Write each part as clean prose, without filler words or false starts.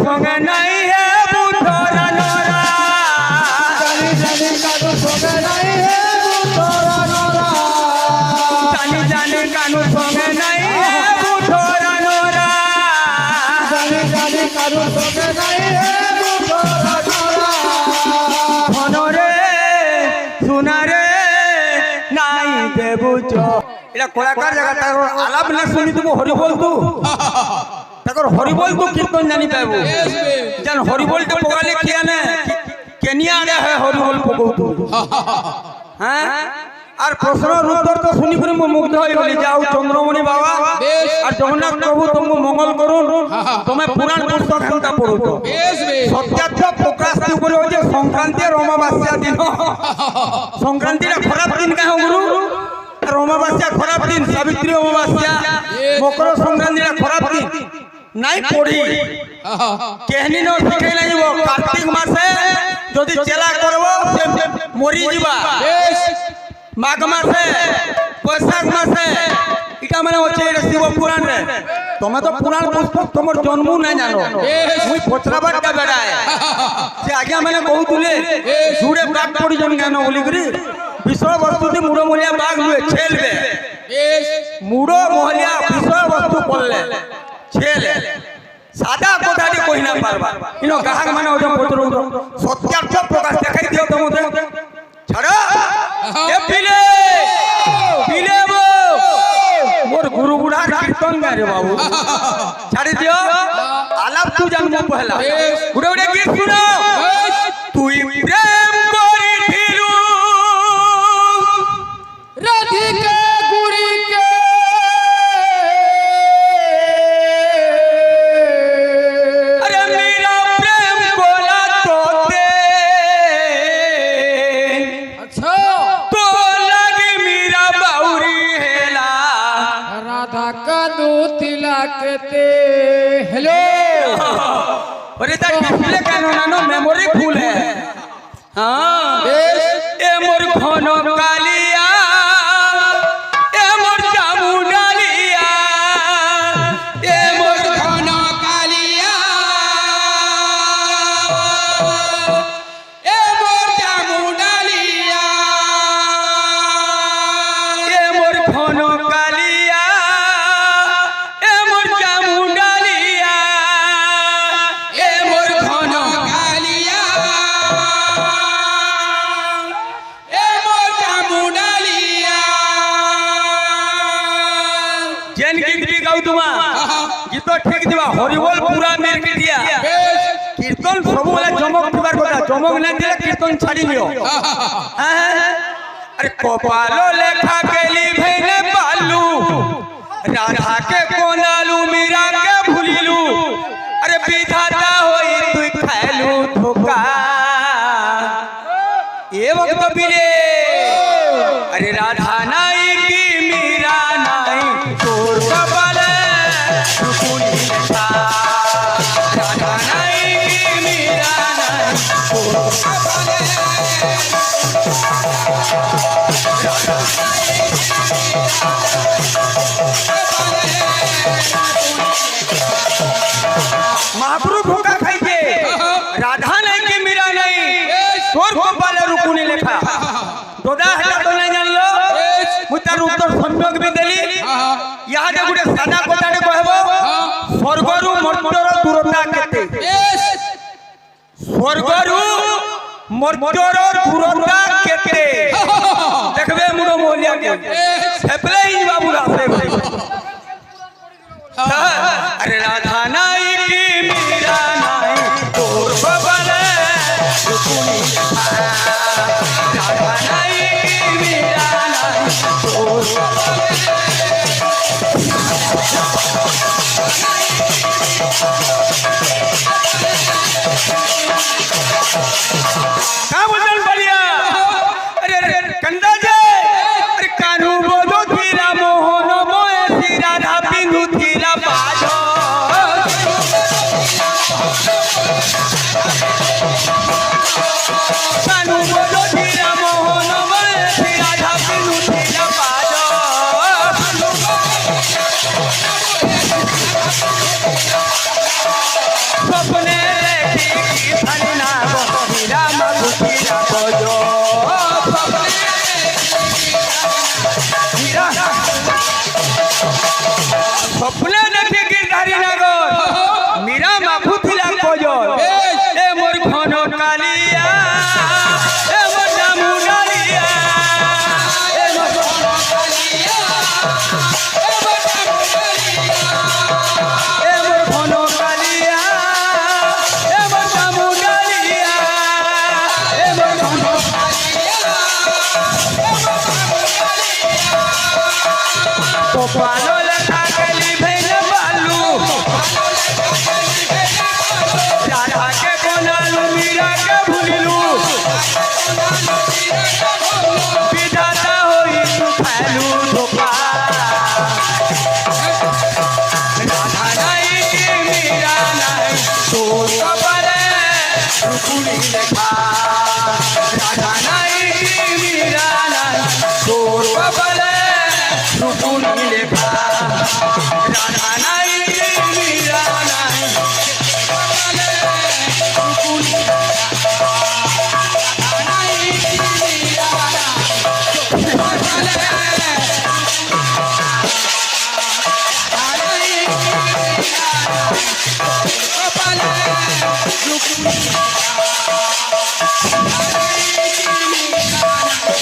সঙ্গে নাই হে বুধরা নরা জানি জানি কানু সঙ্গে নাই হে বুধরা নরা জানি জানি কানু সঙ্গে নাই হে বুধরা নরা জানি জানি কানু সঙ্গে নাই হে বুধরা নরা ধনরে সোনারে নাই দেবুচ এটা কলাকার জায়গা তার আলাপ না শুনি তুমি হরি বলতু তাকর হরি বলতু কীর্তন জানি পাইব জান হরি বলতে পগালে কি আনে কেনিয়া আনে হয় হরি বল পগৌতু হ্যাঁ আর প্রশ্নের উত্তর তো শুনি করে মুগ্ধ হয়ে গলি যাও চন্দ্রমণি বাবা আর জগন্নাথ প্রভু তুমি মঙ্গল করুন তুমি পুরাণ পুস্তক হেনতা পড়ুত সত্যার্থ প্রকাশ করে যে সংক্রান্তি আর অমাবাস্যা দিন সংক্রান্তিটা খারাপ দিন কাহ গুরু আর অমাবাস্যা খারাপ দিন সাবিত্রী অমাবাস্যা মকর সংক্রান্তিটা খারাপ দিন নাই পড়ি কেহনি ন শিখাই লাগিব কার্তিক মাসে যদি চেলা করব মরি যাবা মাঘ মাসে বৈশাখ মাসে এটা মানে হচ্ছে এটা শিব পুরাণ রে তুমি তো পুরাণ পুস্তক তোমার জন্ম নাই জানো মুই পচরাবারটা বেড়ায় সে আগে মানে কহুতুলে জুড়ে বাঘ পড়িজন কেন বলি করি বিষয় বস্তুতে মুড়ো মহলিয়া বাঘ লুয়ে ছেলবে মুড়ো মহলিয়া বিষয় বস্তু পড়লে ছেলে সাদা কথাটি কই না পারবা ইনো গ্রাহক মানে ওজন পচর সত্যার্থ প্রকাশ দেখাই দিও তোমাদের ছাড়ো এ পিলে পিলে মোর গুরু বুড়া কীর্তন গারে বাবু ছাড়ি দিও আলাপ তু জানবো পহলা গুড়ে গুড়ে গীত শুনো তুই প্রেম করিছিলু রাধিকা গুরিকে अरे मेरा प्रेम बोला तोते अच्छा तो लगे मेरा बाउरी हेला राधा कानू तिलकते हेलो अरे तक डिस्प्ले कानो नानो मेमोरी फुल है हाँ ए मोर घनो कालिया ए मोर जामू डालिया ए मोर घनो कालिया ए मोर जामू डालिया ए मोर घनो कालिया ए मोर जामू डालिया ए मोर घनो कालिया ए मोर जामू डालिया जेन गीत गाऊ तुमा गीत ठीक दिबा हरिबोल पूरा मेर के दिया कीर्तन सब वाला जमक दिबार কথা जमक না দিলে কীর্তন ছাড়ি নিও अरे कपालो लेखा केली भेने पालू राधा के कोनालू मीरा के भूलिलू अरे विधाता होई तू खालू धोखा ये वक्त बिले अरे राधा नाई की मीरा नाई तोर कपाले रुकुनी लेखा राधा नाई की मीरा नाई तोर कपाले महाप्रभु धोखा खाइके राधा नहीं कि मीरा नहीं तोर कपाले रुकुनी लेखा दोदा हटा तो नहीं जान लो मुई तार उत्तर संयोग भी देली यहाँ दे गुटे सादा कथाटे कहबो स्वर्गरु मर्त्यर दूरता केते स्वर्गरु मर्त्यर दूरता केते देखबे मुडो मोहलिया के सेपले ही बाबू रासे अरे राधा नाई की मीरा नाई तोर कपाले रुकुनी राधा नाई की मीरा नाई तोर कपाले का बोलन बलिया अरे अरे कंदा जे अरे कानू बोलो थीरा मोहन मोए थीरा राधा बिंदु थीरा बाजो कानू बोलो थीरा मोहन मोए थीरा राधा बिंदु थीरा बाजो सपने কারি নগর মীরা মাফু থিলা কজল এ মোর ঘন কালিয়া এ মোর জামু ডালিয়া এ মোর ঘন কালিয়া এ মোর জামু ডালিয়া এ মোর ঘন কালিয়া এ মোর জামু ডালিয়া এ মোর ঘন কালিয়া এ মোর জামু ডালিয়া কপালো লেখা গেলি ভেলে বালু রাধাকে কোনালু মীরাকে ভুলিলু বিধাতা হইলু খাইলু ধোকা রাধা নাই কি মীরা নাই তোর কপালে রুকুনি লেখা রাধা নাই কি মীরা নাই তোর কপালে রুকুনি লেখা রাধা নাই কি মীরা নাই কপালে রুকুনি লেখা রাধা নাই কি মীরা নাই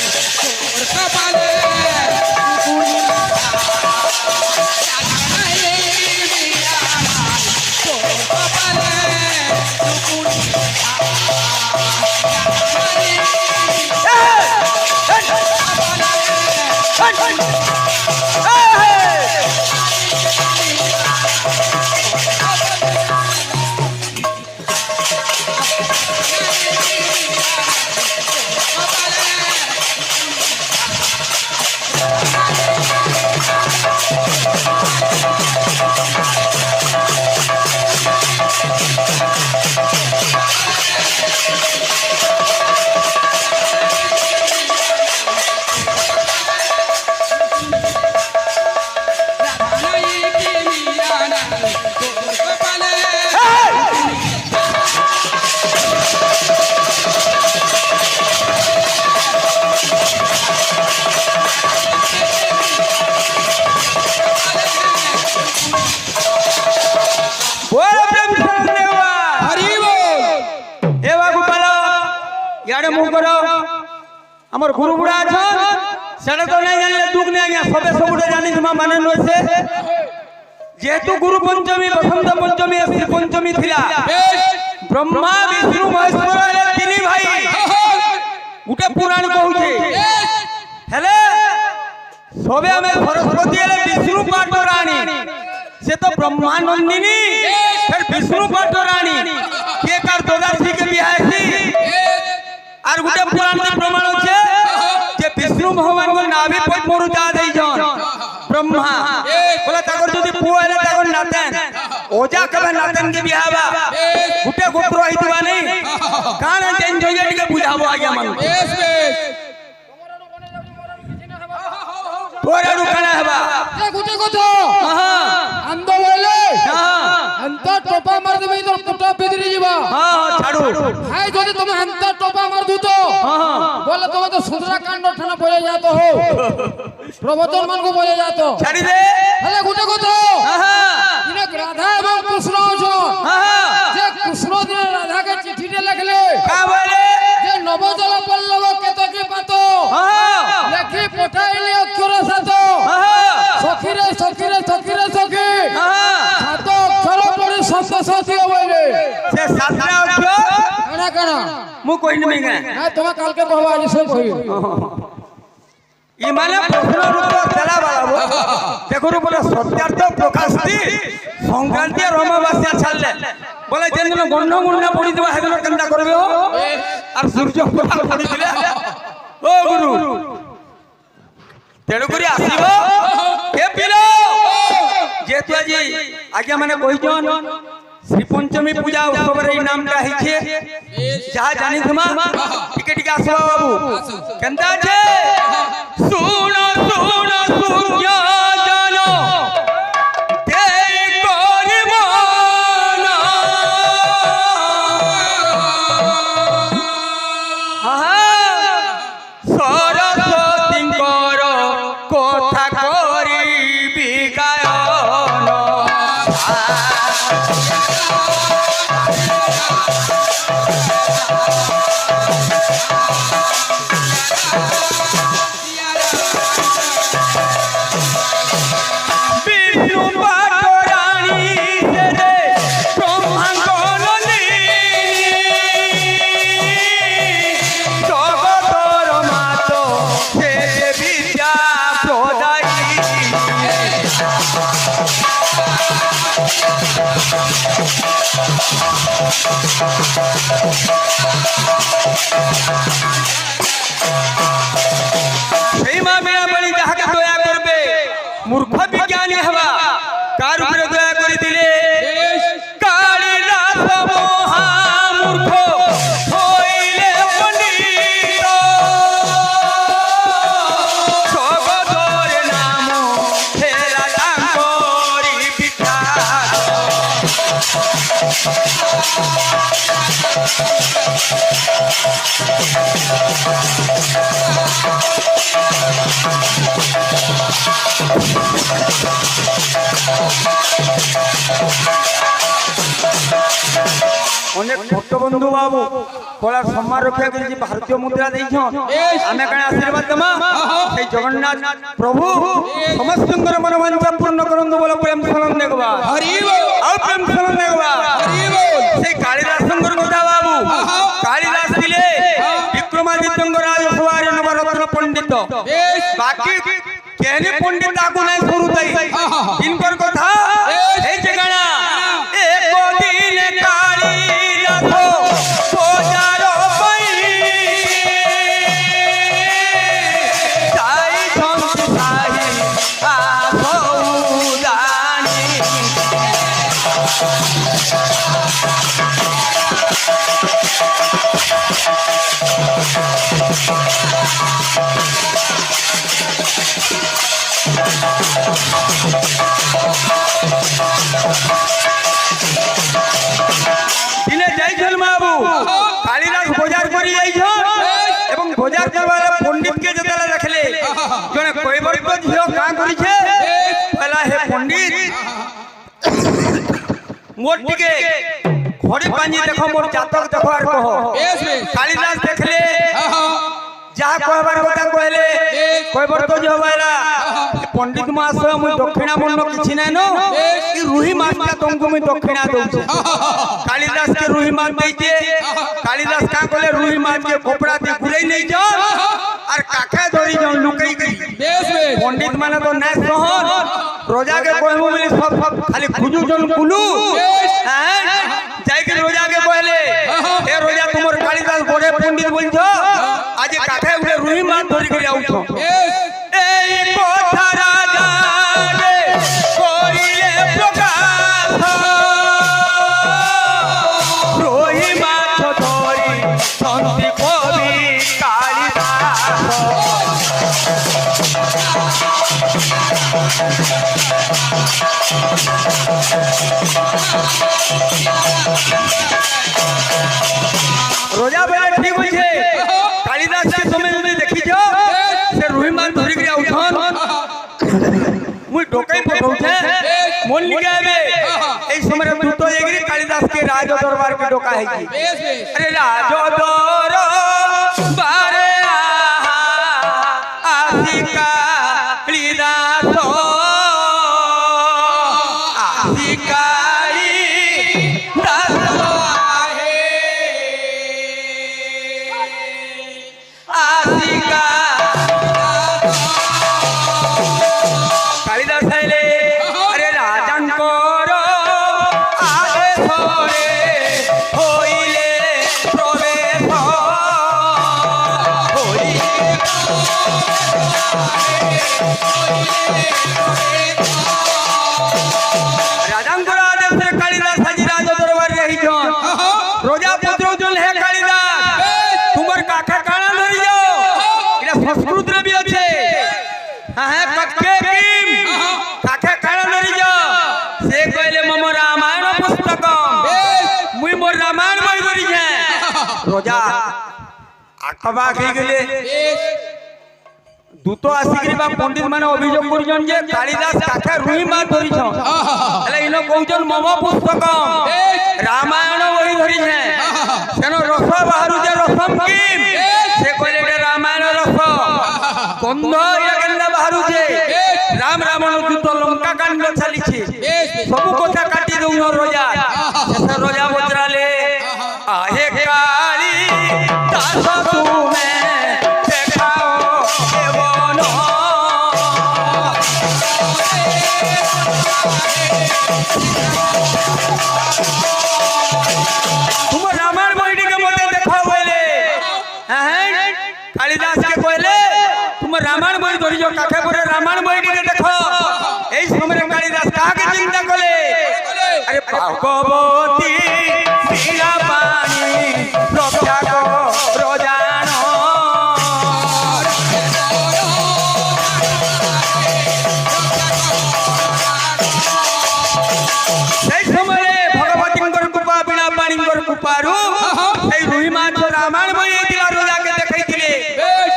কপালে আমার গুরু বুড়া আছেন সেটা তো নাই জানলে দুঃখ নেই আজ্ঞা সবে সবুটা জানি তোমা মানে নইছে যেহেতু গুরু পঞ্চমী বসন্ত পঞ্চমী শ্রী পঞ্চমী থিলা ব্রহ্মা বিষ্ণু মহেশ্বর এলে তিনি ভাই গুটে পুরাণ কହୁছে হেলে সবে আমি সরস্বতী এলে বিষ্ণু পাঠ রানী সে তো ব্রহ্মানন্দিনী ফির বিষ্ণু পাঠ রানী কে কার দোদাসী কে বিয়াহী আর গুটে পুরাণ প্রমাণ আছে যে বিষ্ণু ভগবান को नाभि पद्मरु जा देई जन ब्रह्मा बोला ताकर जदी पुआ हेले ताकर नातेन ओजा कबे नातेन के बिहावा गुटे गोत्र होइतबा नै कान चेंज होय टिके बुझाबो आज्ञा मन तोरा रुकना हेबा ए गुटे कथो हां अंदो बोले हां अंत टोपा मार देबे तो टोपा बेदरी जीवा हां छाड़ू हाय जदी तुम अंत टोपा मार दू तो हां बोले तुम तो सुंदरा कांड ठाना बोले जातो हो प्रवचन मन को बोले जातो छाड़ी दे हेले गुटे कथो हां इने राधा एवं कृष्ण छो हां जे कृष्ण दिन राधा के चिट्ठी दे लिखले का बोले जे नवजल पल्लव केतकी पातो हां लेखी पठाइले अक्षर सातो हां सखीरे सखीरे सखीरे सखी हां सातो अक्षर पड़ी सत सती होइले से सातरा अक्षर काना काना मु कोइन में गा ना तुम काल के कहबा आज से कहि ই মানে প্রশ্ন উত্তর দেলা বাড়াবো দেখো বলে সত্যার্থ প্রকাশটি সংক্রান্তি আর অমাবাস্যা ছাড়লে বলে যেদিন গণ্য গুণ্য পড়ি দেবা সেদিন কেনটা করবে আর সূর্য প্রকাশ পড়ি দিলে ও গুরু তেণু করে আসিব কে পিল যেহেতু আজি আজ্ঞা মানে কইছন শ্রী পঞ্চমী পূজা উৎসবের এই নামটা হইছে যাহা জানি তোমা টিকে টিকে আসবা বাবু কেনটা আছে শুন শুন সূর্য জন দেই করি মন সরস্বতীঙ্কর কথা করিবি গায়ন বিষ্ণু পাটরানী সেরে ব্রহ্মাঙ্গনী জগতর মাত সে বিদ্যা প্রদায়ী সেই মা বীণাপাণি যাহাকে দয়া করবে মূর্খ বিজ্ঞানী হবা কার উপরে দয়া করে দিলে কালিদাস মহামূর্খ হইলে পণ্ডিত জগতর নাম হেরা তাঙ্করি বিখ্যাত অনেক ভক্ত বন্ধু বাবু কলার সম্মান রক্ষা করে যে ভারতীয় মুদ্রা দিয়েছন আমি কানে আশীর্বাদ দেমা সেই জগন্নাথ প্রভু সমস্তଙ୍କର মনোবাঞ্ছা পূর্ণ করন্তু বলে প্রেম সলন দেখবা হরি বল ଆଉ প্রেম সলন দেখবা হরি বল সেই কালিদাসଙ୍କର কথা বাবু কালিদাস ଥିଲେ বিক্রমাদিত্যଙ୍କ রাজসভার নবরত্ন পণ্ডিত বাকি কেনে পণ্ডিত আকু নাই সরু তাই ইনকর কথা এই জায়গা এক দিন কালিদাস পূজার পাই তাই সংসারী আসৌদানি দিনে যাইছন বাবু কালিদাস বজার করে যাইছন এবং বজার করবার পণ্ডিতকে যেতেলা দেখলে জনে কৈবর্ত ঝিও কাঁ করিছে বলা হে পণ্ডিত মোর টিকে ঘরে পাঞ্জি দেখো মোর জাতক দেখো আর কহ কালিদাস দেখলে যাহা কহবার কথা কহলে কৈবর্ত ঝিও বলা पंडित महाशय मुझे दक्षिणा मन किसी ना नो कि रूही माछटा तुमको मैं दक्षिणा दउछे कालिदास के रूही माछ देइछे कालिदास का कहले रूही माछ के कपड़ा दे घुरई नहीं जाओ और काका धरी जाओ लुकई गई पंडित माने तो ना सहन रोजा के कहबो बोली सब खाली खुजू जन कुलू हैं जाय के रोजा के कहले ए रोजा तुमर कालिदास बड़े पंडित बोलछो आज काका उठे रूही माछ धरी के आउछो এই কথা রাজা রে করিলে প্রকাশ রহি মাছ ধরি সন্তি কবি কালিদাস রোজা বেলা ঠিক হইছে কালিদাস কে তুমি দেখিছ সে রুহি মাছ ধরি করে আউছন মুই ঢোকাই পঠাউছে মন নিগাবে এই সময় দ্রুত এগিরি কালিদাস কে রাজ দরবার কে ঢোকা হেকি আরে রাজ দরবারে আসি কালিদাস আসি কালিদাস কালিদাস আইলে আরে রাজাঙ্কর আদেশরে হইলে প্রবেশ হই রাজাঙ্কর আদেশরে কালিদাস আজি রাজ দরবার রহিছন রোজা পুত্র জল হে কালিদাস তোমার কাকা কানা ধরি যাও এটা সংস্কৃত রে বি আছে হ্যাঁ কটকে কিম কাকা কানা ধরি যাও সে কইলে মম রামায়ণ পুস্তক মুই মোর রামায়ণ বই করিছে রোজা আকবা খেয়ে গেলে তু তো আসিকি বা পণ্ডিত মানে অভিযোগ করছেন যে কালিদাস কাকে রুই মাছ ধরিছন তাহলে ইনো কৌছন মম পুস্তকম রামায়ণ বই ধরিছে কেন রস বাহারুছে রসম কি সে কইলে এটা রামায়ণ রস গন্ধ এটা কেন্দ্র বাহারুছে রাম রাবণ যুদ্ধ লঙ্কা কাণ্ড চালিছে সবু কথা কাটি দৌন রোজা শেষ রোজা বজরালে आहे काली दास तुम्हें देखाओ केवल तुम रामायण बहिनी के मते देखो बोले हैं कालिदास के कहले तुम रामायण बहि धरि जो काखे परे रामायण बहिनी के देखो एई समय कालिदास का के चिंता कले अरे भगवती शीला पानी रक्षा को रोजान समय भगवती कृपा बिना पानी कृपारू रुई माछ रामायण बही रोजा के देखते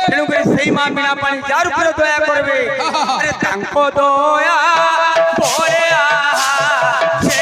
तेणुक से माँ बिना पानी जार उपर दया करबे अरे तांको दया बड़े से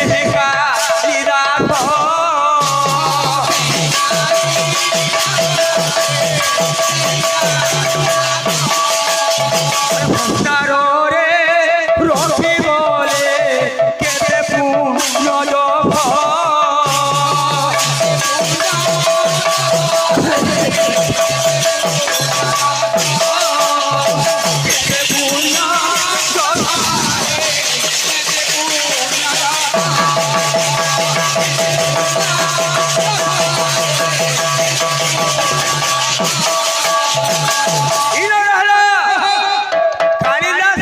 कालिदास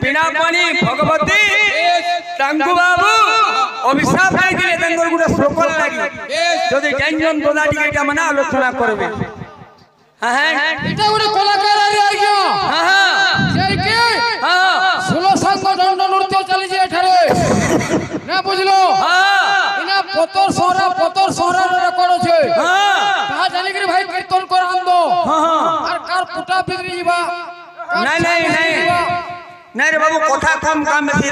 बिना पानी भगवती टांगू बाबू अभिशाप देइले तंगर गुडा श्लोकल लागि যদি জানজন দোলাটি এটা মানে আলোচনা করবে হ্যাঁ এটা গুলো কলাকার আরে আইছো হ্যাঁ সেই কি হ্যাঁ 16 সাঙ্গ দণ্ড নৃত্য চালিছে এঠারে না বুঝলো হ্যাঁ ইনা পতর সোহরা রেকর্ড আছে হ্যাঁ তাহা জানি কি ভাই কীর্তন কর আনবো হ্যাঁ আর কার পুটা বিগড়ি যাবা নাই নাই নাই নাই রে বাবু কথা কম কাম বেশি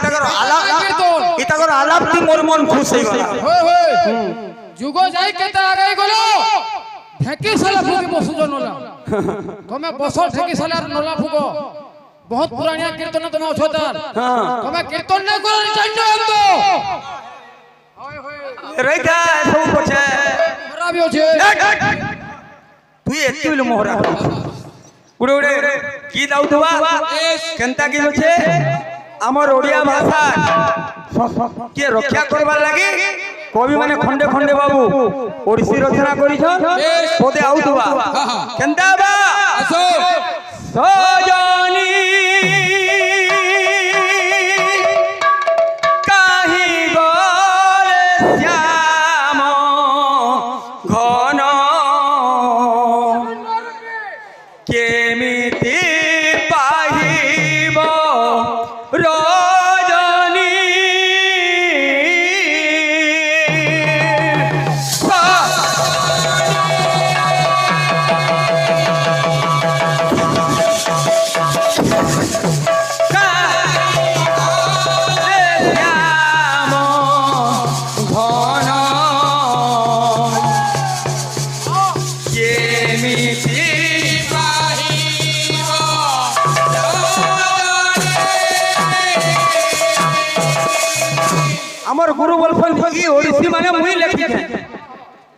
এটা কর আলাপ তি মোর মন খুশ হই গলা होय होय যুগ যাই কেতে আগাই গলো ঠেকি সালা ফুকি বসু জনলা তুমি বসো ঠেকি সালার নলা ফুকো বহুত পুরানিয়া কীর্তন তুমি অছো তার তুমি কীর্তন না করো চন্ড আনতো होय होय রইতা সব পছে খরাবি আছে তুই এতিল মোহরা উড়ে উড়ে কি দাউতবা কেনতা কি হচ্ছে আমার ওড়িয়া ভাষা কে রক্ষা করবার লাগি কবি মানে খন্ডে খন্ডে বাবু ওড়িশি রচনা করিছন পদে আউতবা কেনতা বা সজনী কাহি গলে শ্যাম ঘন কেমিতি পাহিব রজনী শ্যাম ঘন কেমিতি আমার গুরু বলছেন কি ওড়িশি মানে মুই লেখিছে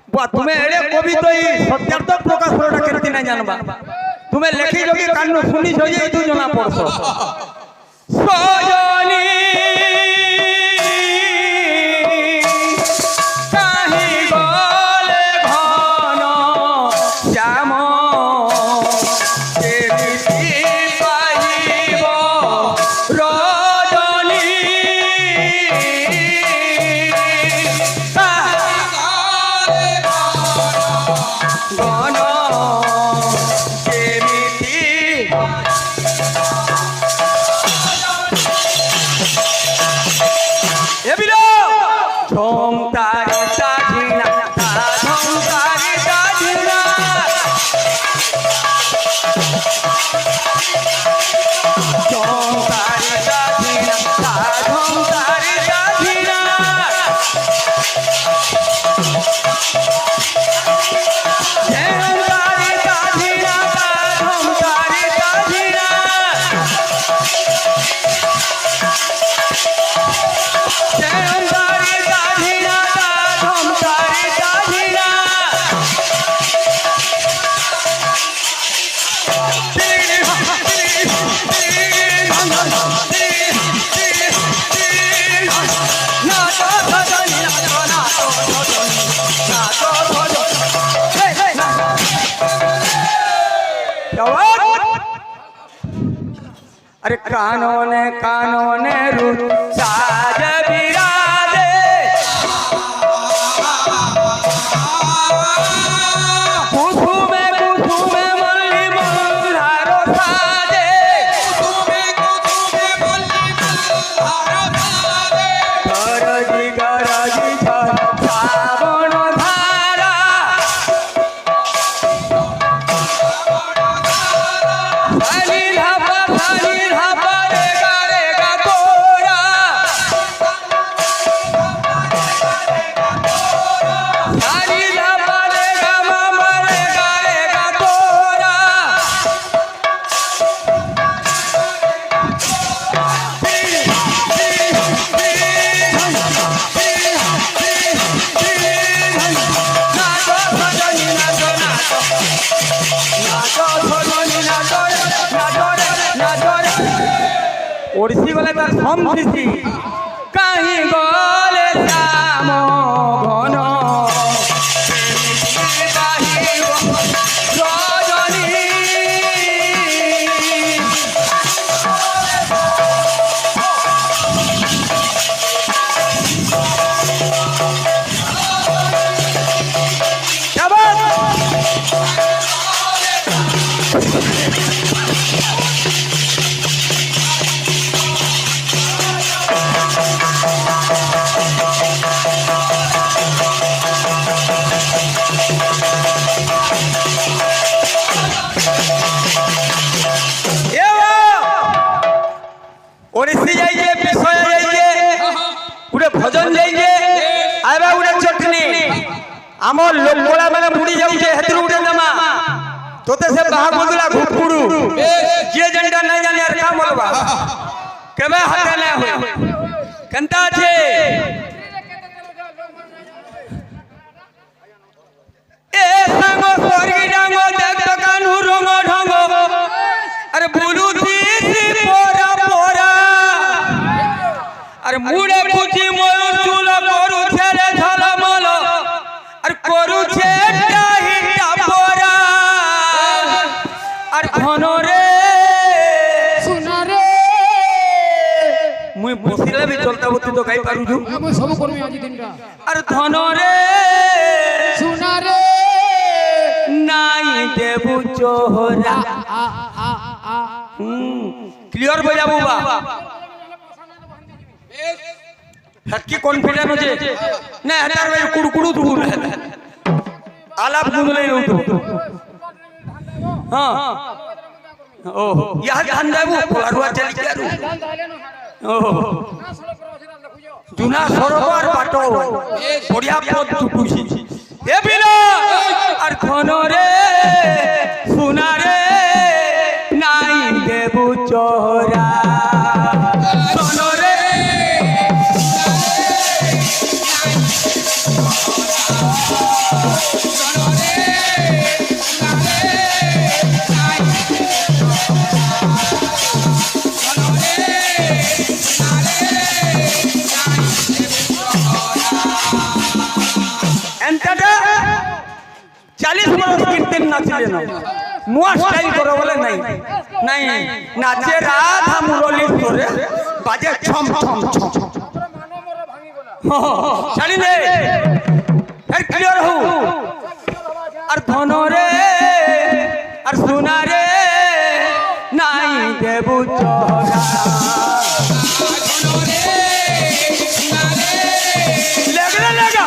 বা তুমি এড়ে কবি তো এই সত্যার্থ প্রকাশ করাটা কেমতি না জানবা তুমি লেখি যদি কান্ন শুনিছ যে এই দুজনা পড়ছ সজনী কাহি গলে ঘন শ্যাম কেমিতি পাহিব রজনী ঘন কেমিতি अरे कानोने कानोने रुत साज बिराजे कुसुमे कुसुमे मल्ली मल्हारो साजे गरजी गरजी श्रावण धारा हरी धापा रे गा तोरा हरी धापा रे गा मामा रे गा तोरा ओडिसी गले तार समथिसी काहीं गले श्याम घन रजनी क्या बात ओडिसी जाइए पिसोया जाइए गुटे भजन जाइए आबा गुटे चटनी आम लोकला माने मुड़ी जाउछे हेतरु गुटे दमा तोते से बाहा बोदला घुपुडू जे जंडा नहीं जाने यार का बोलबा केबे हाथे ना होय कंता छे ए संगो स्वर्गी डांगो देख कानू रंगो ढंगो अरे बुलू सी पोरा पोरा अरे मुड़े पूछी मयूर चूल करू छेले झलमल अरे करू छे टाही टापोरा अरे घन रे सुना रे मुई बसिले भी चलता बुती तो गाई पारू छु मैं सब करमी आज दिन का अरे धन रे सुना रे नाई देबू चोहरा आ आ आ क्लियर बजाबू बा हक्की कॉन्फिडेंस होजे ना हतार में कुड़कुड़ू तू आलाप गुंदले तो हां ओहो यह ध्यान देबू पोलारुआ चली के ओहो जुना सरोवर बाटो बढ़िया पद टुटुसी ए बिना আর ঘন রে সোনা রে নাই দেবু চোরা সোন রে এন্টাটা 40 বছর কীর্তন নাচলে না নুয়া স্টাইল করে বলে নাই নাই নাচে রাধা মুরলী করে বাজে ছম ছম ছম ছাড়ি দে ফের ক্লিয়ার হও আর ধন রে আর সোনা রে নাই দেবু চোরা লাগা লাগা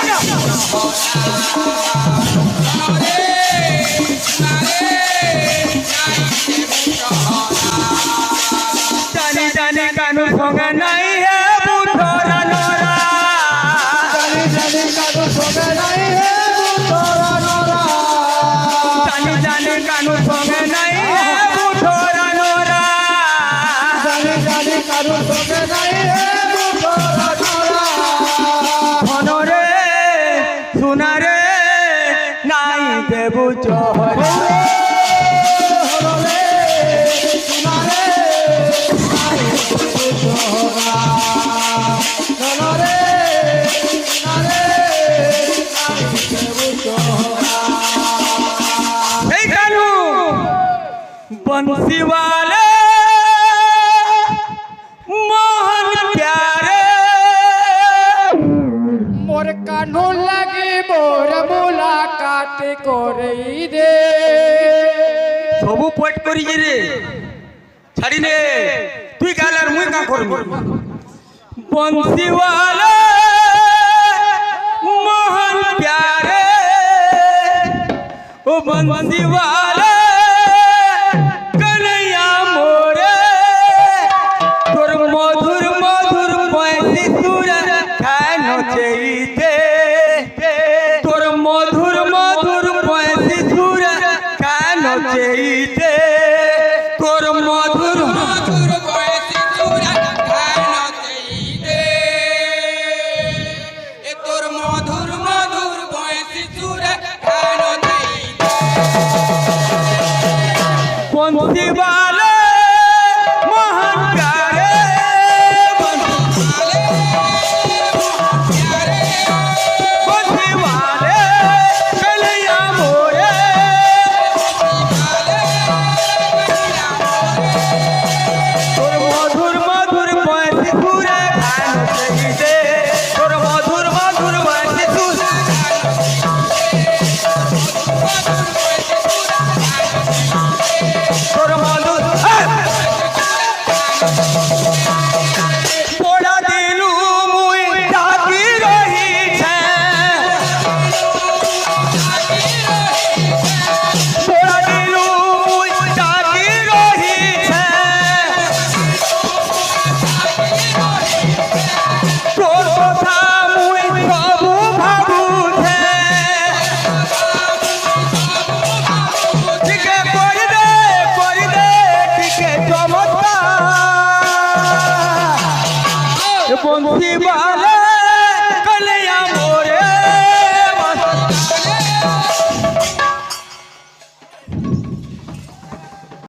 जानी जानी कानू संग नहीं है बुधोरा नोरा जानी जानी कानू संग नहीं है बुधोरा नोरा जानी जानी कानू संग नहीं है बुधोरा नोरा जानी जानी कानू संग नहीं है बुधोरा नोरा धन रे सोना रे नाई देबू चोरा बंसी वाले তুই গালে আর মুই কা করবি বংশীওয়ালা মোহন প্যারে ও বংশীওয়ালা কনৈয়া মোরে তোর মধুর মধুর বয়সী সুর খায় নচেইতে তোর মধুর মধুর বয়সী সুর খায় নচেইতে তোর মধুর মধুর বয়সী চূড়া খায় নচেইতে এ তোর মধুর মধুর বয়সী চূড়া খায় নচেইতে বংশীওয়ালা মোহন প্যারে বংশীওয়ালা কনৈয়া মোরে তোর মধুর মধুর বয়সী সুরে গান চাইতে তোর মধুর মধুর বয়সী সুর তোর মধুর পোড়া দিলু মুই ডাকি রহিছে পোড়া দিলু মুই ডাকি রহিছে তোর কথা মুই সবু ভাবুছে টিকে করি দে টিকে চমৎকার বংশীওয়ালা কনৈয়া মোরে